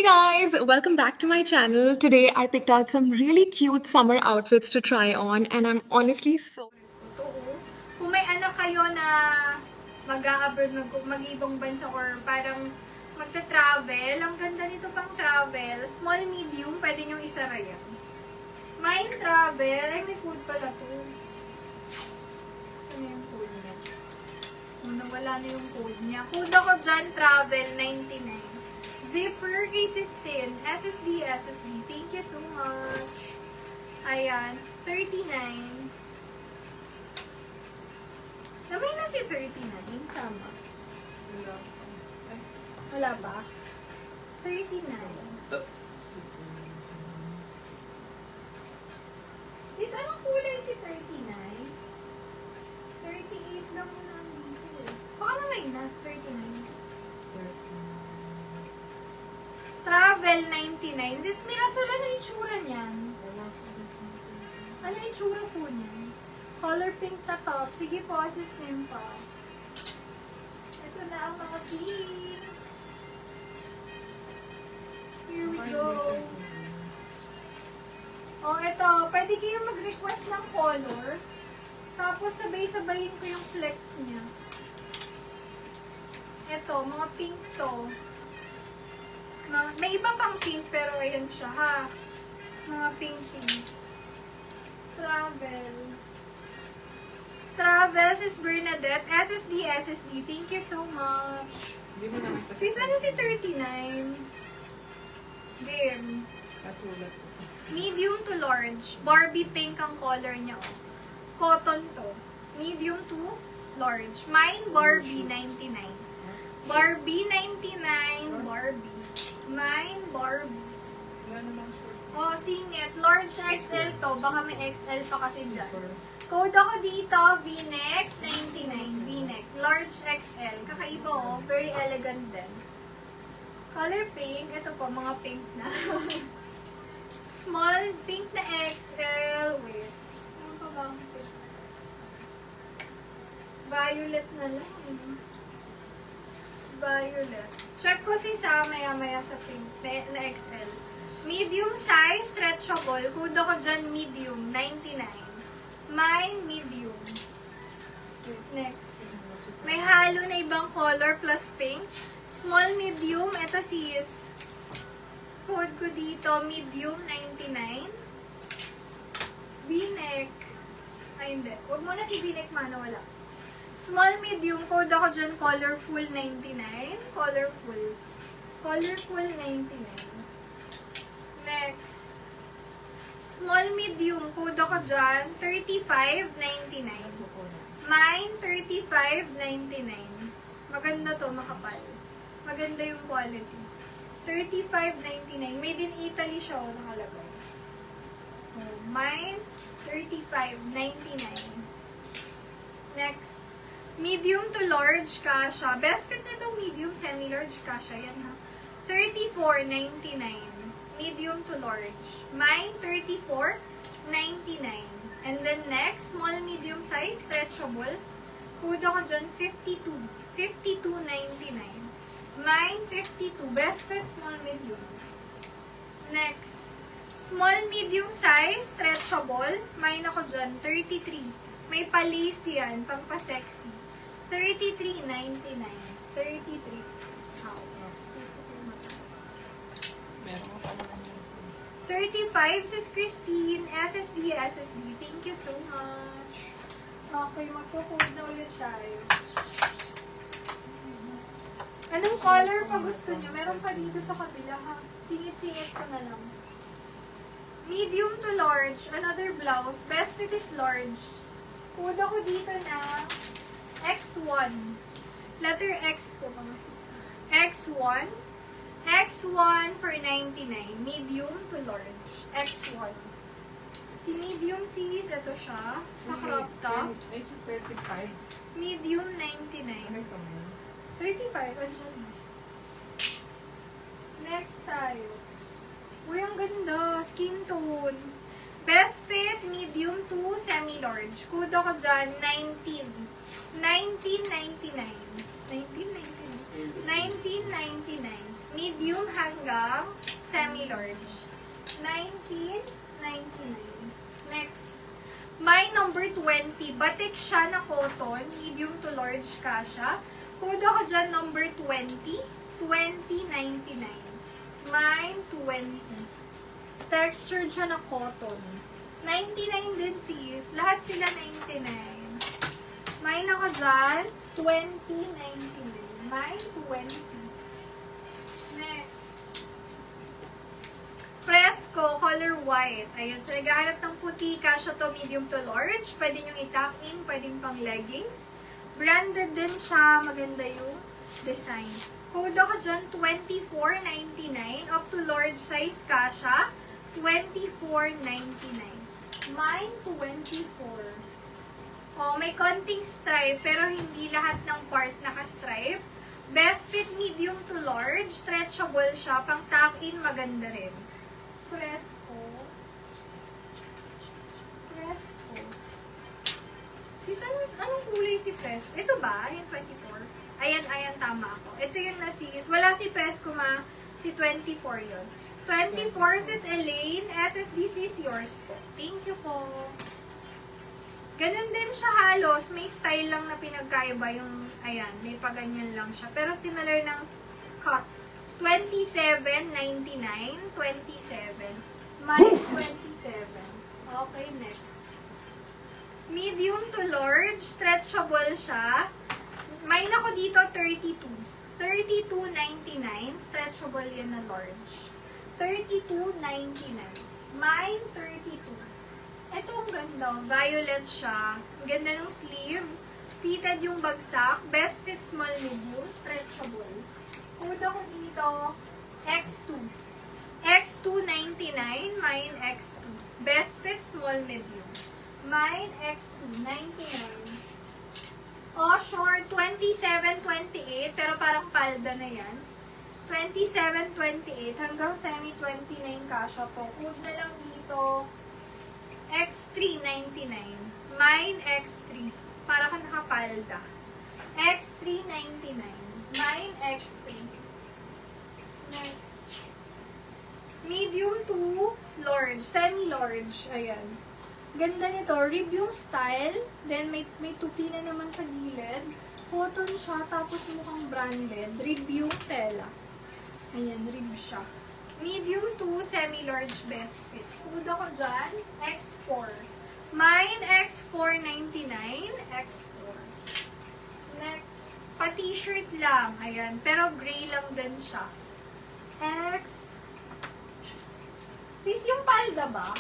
Hey guys, welcome back to my channel. Today I picked out some really cute summer outfits to try on and I'm honestly so... Totoo. Kung may anak kayo na mag-a-abroad, mag-ibang bansa or parang magta-travel, ang ganda nito pang travel. Small, medium, pwede nyong isara yan. Mine travel, ay may code pala to. Saan yung code niya? Nawala na yung code niya. Code ako dyan, travel 99. Zipper kay Sistine, SSD. Thank you so much. Ayan, 39. Namay na si 39. Tama. Wala ba? 39. Sis, anong kulay si 39? 38 lang mo na dito. Baka namay na, 39. Travel 99. Sis, Mirasol, ano yung itsura niyan? Ano yung itsura po niyan? Color pink na top. Sige po, sis Nimpa. Ito na ang mga pink. Here we go. Oh, ito. Pwede kayo mag-request ng color. Tapos sabay-sabayin ko yung flex niya. Ito, mga pink to. May iba pang pink, pero ayan siya, ha? Mga pink. Travel, sis Bernadette. SSD. Thank you so much. Sis, ano si 39? Game. Medium to large. Barbie pink ang color niya. Oh. Cotton to. Medium to large. Mine, Barbie 99. Barbie 99. Barbie. Mine, Barbie. Oh, singit. Large XL to. Baka may XL pa kasi dyan. Code ako dito, V-neck 99. V-neck. Large XL. Kakaiba oh. Very elegant din. Color pink. Ito po, mga pink na. Small pink na XL. Wait. Ano pa ba ang pink? Violet na lang. Violet. Check ko si Sa maya-maya sa pink na XL. Medium size, stretchable. Code ako dyan, medium, 99. Mine, medium. Next. May halo na ibang color plus pink. Small, medium. Ito sis. Code ko dito, medium, 99. V-neck. Ay, hindi. Huwag mo na si V-neck, mana, wala. Small, medium. Code ako dyan, colorful, 99. Colorful. Colorful, 99. Next. Small, medium. Code ako dyan, 35.99. Mine, 35.99. Maganda to, makapal. Maganda yung quality. 35.99. Made in Italy siya, nakalagay. Oh, mine, 35.99. Next. Medium to large kasha. Best fit na itong medium, semi-large kasha. Yan ha. 34.99. Medium to large. Mine, 34.99. And then next, small, medium size, stretchable. Code ako dyan, 52. 52.99. Mine, 52. Best fit, small, medium. Next, small, medium size, stretchable. Mine ako dyan, 33. May palis yan, pampa-sexy. 33.99. 33. How? 35, sis Christine. SSD. Thank you so much. Okay, magpo-code na ulit tayo. Anong color pa gusto nyo? Meron pa dito sa kabila, ha? Singit-singit ko na lang. Medium to large. Another blouse. Best fit is large. Code ako dito na X1. Letter X po, mga sis. X1. X1 for 99. Medium to large. X1. Si medium sis, ito siya. Sa crop top. Ay, so 35. Medium 99. 35, andyan. Next tayo. Uy, ang ganda. Skin tone. Best fit, medium to semi-large. Code ako dyan, 19. 19.99. 19.99. 19.99. medium hanggang semi-large. 1999. Next. May number 20. Batik siya na cotton. Medium to large kasha. Code ako dyan number 20. 2099. Mine 20. Textured siya na cotton. 99 din sis. Lahat sila 99. Mine ako dyan. 2099. Mine 20. Next. Fresco, color white. Ayan, so naghahanap ng puti, kasya to medium to large. Pwede nyo i-tuck in, pwedeng pang leggings. Branded din siya, maganda yung design. Code ako dyan, 24.99. Up to large size kasya, 24.99. Mine, 24. Oh, may konting stripe, pero hindi lahat ng part naka-stripe. Best fit medium to large, stretchable siya, pang tuck in, maganda rin. Fresco. Fresco. Sis, anong kulay si Fresco? Ito ba? Yung 24? Ayan, tama ako. Ito yung nasis. Wala si Fresco si 24 yun. 24, sis Elaine. SSDC is yours po. Thank you po. Ganun din siya halos. May style lang na pinagkaiba yung, ayan, may paganyan lang siya. Pero similar ng cut. 27.99. 27. My 27. Okay, next. Medium to large. Stretchable siya. Mine ako dito, 32. 32.99. Stretchable yan na large. 32.99. Mine, 32. Ito ang ganda. Violet siya. Ang ganda ng sleeve. Fitted yung bagsak. Best fit small medium. Stretchable. Code ako dito, X2. X2.99, mine X2. Best fit, small, medium. Mine X2, 99. Oh, short, 27.28, pero parang palda na yan. 27.28 hanggang semi-29 kasha to. Code na lang dito, X3.99. Mine X3, para ka nakapalda. X3.99. Mine X3. Next. Medium to large. Semi-large. Ayan. Ganda nito. Rib yung style. Then, may tupi na naman sa gilid. Cotton siya. Tapos mukhang branded. Rib yung tela. Ayan. Rib siya. Medium to semi-large best fit. Code ako dyan. X4. Mine X4.99. X4. Next. Pa-t-shirt lang. Ayan. Pero gray lang din siya. X. Sis, yung palda ba?